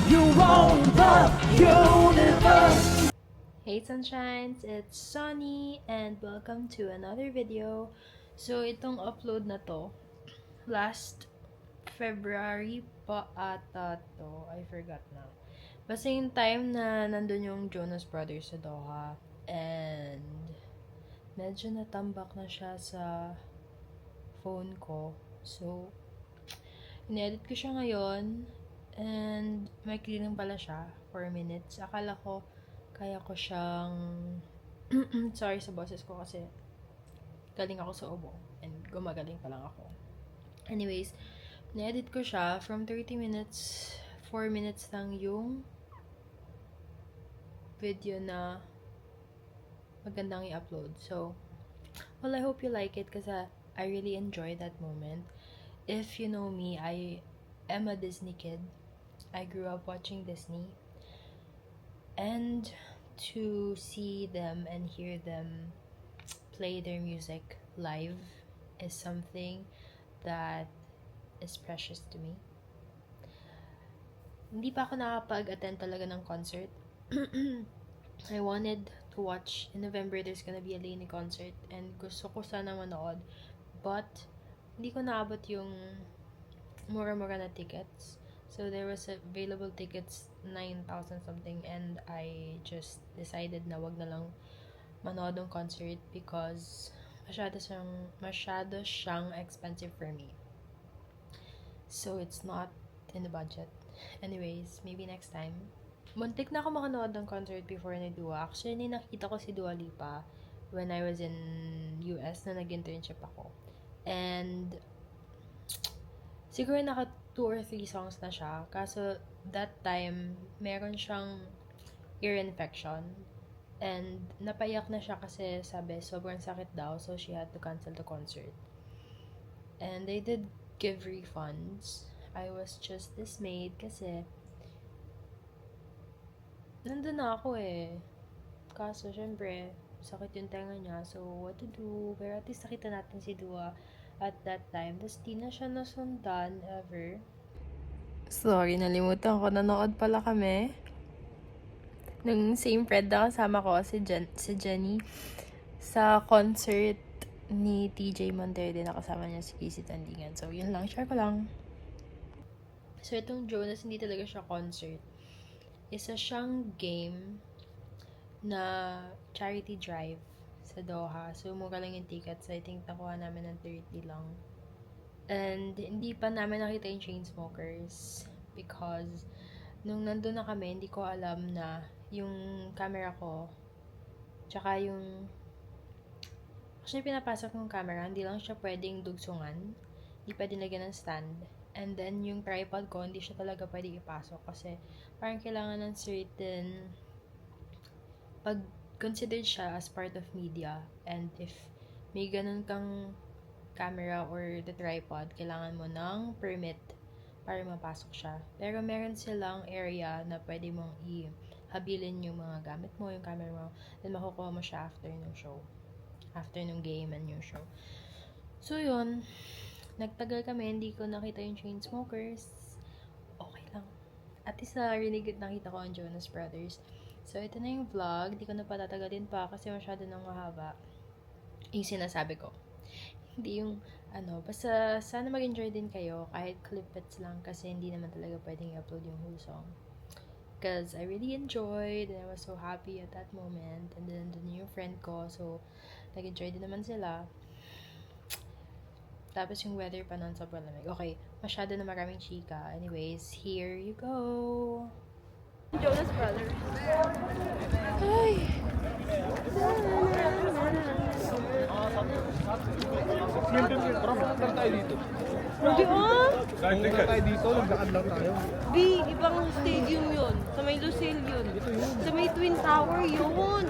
You own the universe. Hey Sunshines, it's Sunny and welcome to another video. So itong upload na to, last February pa ata to, I forgot na. Basta yung time na nandun yung Jonas Brothers sa Doha and medyo natambak na siya sa phone ko. So, in-edit ko siya ngayon and may lang pala siya, 4 minutes. Akala ko kaya ko siyang sorry sa boses ko kasi galing ako sa ubo and gumagaling pa lang ako. Anyways, na-edit ko siya from 30 minutes, 4 minutes lang yung video na magandang i-upload. So, well, I hope you like it kasi I really enjoy that moment. If you know me, I am a Disney kid. I grew up watching Disney. And to see them and hear them play their music live is something that is precious to me. Hindi pa ako nakapag-attend talaga ng concert. I wanted to watch in November. There's gonna be a Lainey concert and gusto ko sana manood, but hindi ko naabot yung mura-mura na tickets. So there was available tickets 9,000 something and I just decided na wag na lang manood ng concert because masyado siyang expensive for me. So it's not in the budget. Anyways, maybe next time. Muntik na ako makanood ng concert before ni Dua. Actually, nakita ko si Dua Lipa when I was in US na nag-internship ako. And siguro 2 or 3 songs na siya. Kaso, that time, meron siyang ear infection. And, napaiyak na siya kasi sabi, sobrang sakit daw. So, she had to cancel the concert. And, they did give refunds. I was just dismayed kasi nandun na ako eh. Kaso, syempre, sakit yung tenga niya. So, what to do? Pero at least nakita natin si Dua at that time. Tapos, di na siya nasundan ever. Sorry, nalimutan ko. Nanood pala kami. Nung same friend na kasama ko, si Jenny. Sa concert ni TJ Montero din nakasama niya si Casey Tandingan. So, yun lang. Share ko lang. So, itong Jonas, hindi talaga siya concert. Isa siyang game na charity drive sa Doha. So, mura lang yung tickets. I think nakuha namin ng 30 lang. And, hindi pa namin nakita yung Chainsmokers because nung nandun na kami, hindi ko alam na yung camera ko tsaka yung actually, pinapasok ng camera, hindi lang siya pwedeng dugsungan. Hindi pwedeng lagyan ng stand. And then, yung tripod ko, hindi siya talaga pwedeng ipasok kasi parang kailangan ng certain pag-consider siya as part of media. And if may ganun kang camera or the tripod, kailangan mo ng permit para mapasok siya. Pero meron silang area na pwede mong ihabilin yung mga gamit mo, yung camera mo, then makukuha mo siya after ng show. After ng game and yung show. So, yun. Nagtagal kami, hindi ko nakita yung Chainsmokers. Okay lang. At least nakita ko ang Jonas Brothers. So, ito na yung vlog. Hindi ko na patatagalin pa kasi masyado nang mahaba. Yung sinasabi ko. Hindi yung, basta sana mag-enjoy din kayo kahit clippets lang kasi hindi naman talaga pwedeng i-upload yung whole song. Because I really enjoyed and I was so happy at that moment. And then, dun yung friend ko. So, nag-enjoy din naman sila. Tapos yung weather pa nun sobrang lamig. Okay, masyado na maraming chika. Anyways, here you go. Jonas Brothers. Ay! tayo dito. Hindi ah! Pumunta tayo dito, naglakad lang tayo. B, ibang stadium yun. Sa may Lucille yun. Sa may Twin Tower yun.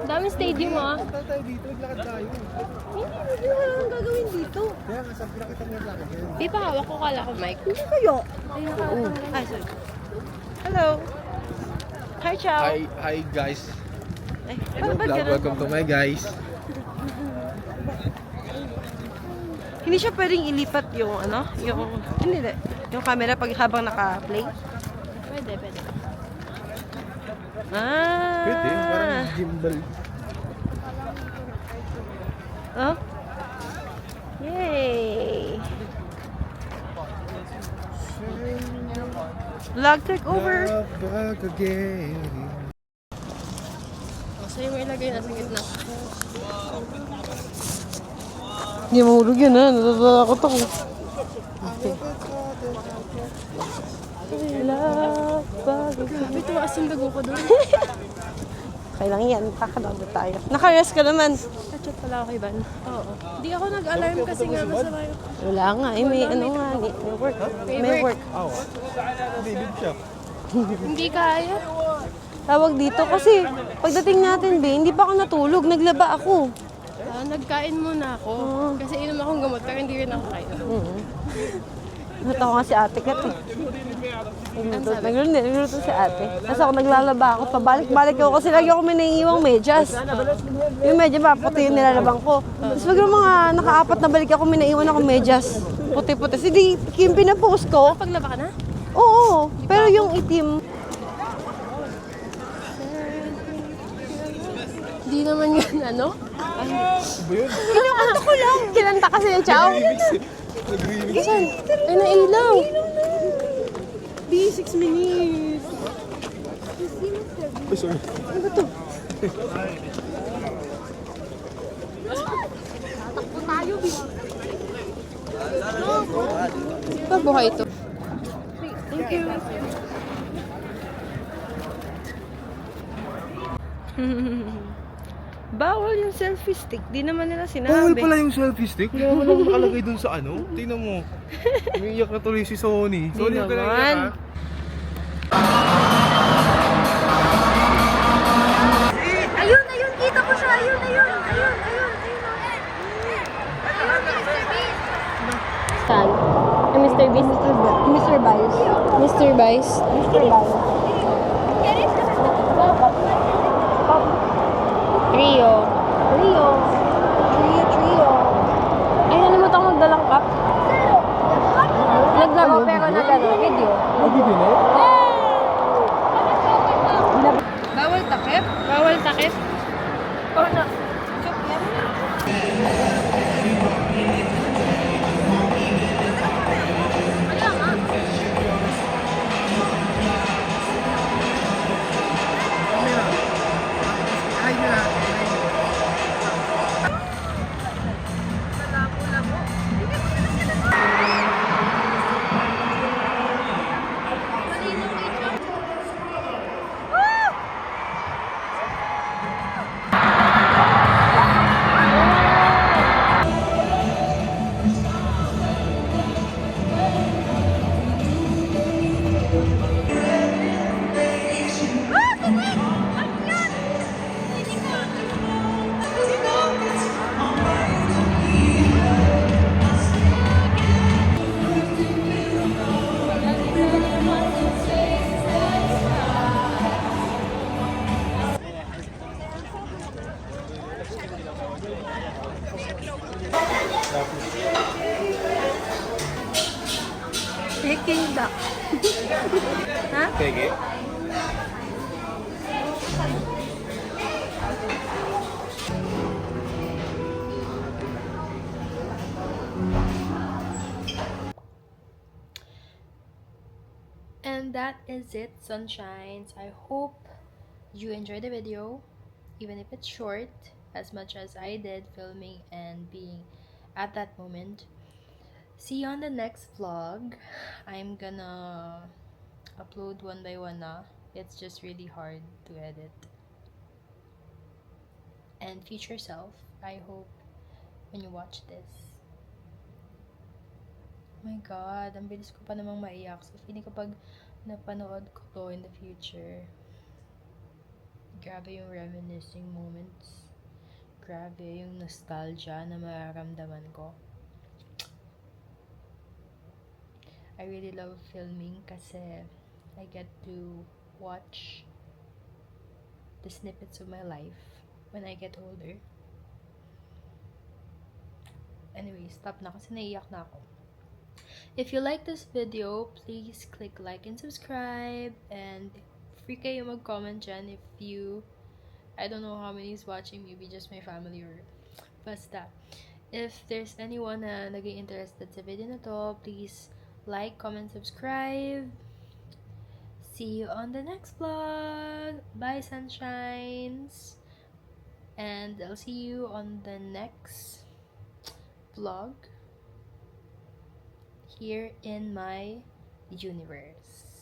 Daming stadium ah. Pumunta tayo dito, naglakad tayo. Hindi wala nang gagawin dito. Kaya nga, sabi nakita mo yung lakad yun. Di pa hawak ko kala ko mic. Hindi kayo. Ay, sorry. Hello. Hi, Chow. Hi guys. Ay, Hello ba't vlog, ganun? welcome to my guys. Hindi siya pwedeng ilipat yung ano, yung camera pag habang naka-play. Pwede. Pwede, Ah! parang gimbal. Oh? Yay! Vlog take over! Back again. Sa'yo mo ilagay na sa gitna. Hindi mahulog yun ha. Natatakot ako. Grabe, tumaas yung dugo ko doon. Okay lang yan. Kakalagot tayo. Naka-rest ka naman. Kachat pala ako kay Van. Oo. Hindi ako nag-alarm kasi nga masama yung... Wala nga. Eh, may ano nga. May work. May work. David siya. Hindi kaya. Tawag dito kasi pagdating natin, be, hindi pa ako natulog. Naglaba ako. Nagkain muna ako. Kasi inom akong gamot pero hindi rin ako kain. Natawa nga si ate kat eh. Nagluto si ate. Tapos ako naglalaba ako. Pabalik-balik ako kasi lagi ako may naiiwang medyas. Yung medya maputi yung nilalabang ko. Tapos pag mga nakaapat na balik ako, may naiwan ako medyas. Puti-puti. Hindi, yung pinapost ko. Paglaba ka na? Oo. Pero yung itim. Hindi naman yan, ano? Kinakanta ko lang. Kinanta kasi yung chow. Nag-remix. Ay, nailaw. B, 6 minutes. Ay, sorry. Ano ba to? Tatakbo tayo, B. Pabuhay ito. Thank you. Bawal yung selfie stick. Di naman nila sinabi. Bawal pala yung selfie stick. Hindi naman ako nakalagay dun sa ano. Tingnan mo. Umiiyak na tuloy si Sony. Sony, huwag ka na naman. iyak ha. Ayun, kita ko siya. Ayun. Saan? Mr. Beast? Mr. Bice. Mr. Bice? Mr. Bice. Trio. Ay, nalimutan ko magdalang cup. Naglaro pero nagano video. Video na? Bawal takip? Oh, no. Ay, na. Peking duck. Ha? Pege? And that is it, sunshines. I hope you enjoyed the video, even if it's short, as much as I did filming and being at that moment. See you on the next vlog. I'm gonna upload one by one na. It's just really hard to edit. And future self, I hope when you watch this. Oh my God, ang bilis ko pa namang maiyak. So, feeling ko pag napanood ko to in the future, grabe yung reminiscing moments. Grabe yung nostalgia na mararamdaman ko. I really love filming kasi I get to watch the snippets of my life when I get older. Anyway, stop na kasi naiyak na ako. If you like this video, please click like and subscribe. And free kayo mag-comment dyan if you, I don't know how many is watching, maybe just my family or basta. If there's anyone na naging interested sa video na to, please like, comment, subscribe. See you on the next vlog. Bye, sunshines. And I'll see you on the next vlog here in my universe.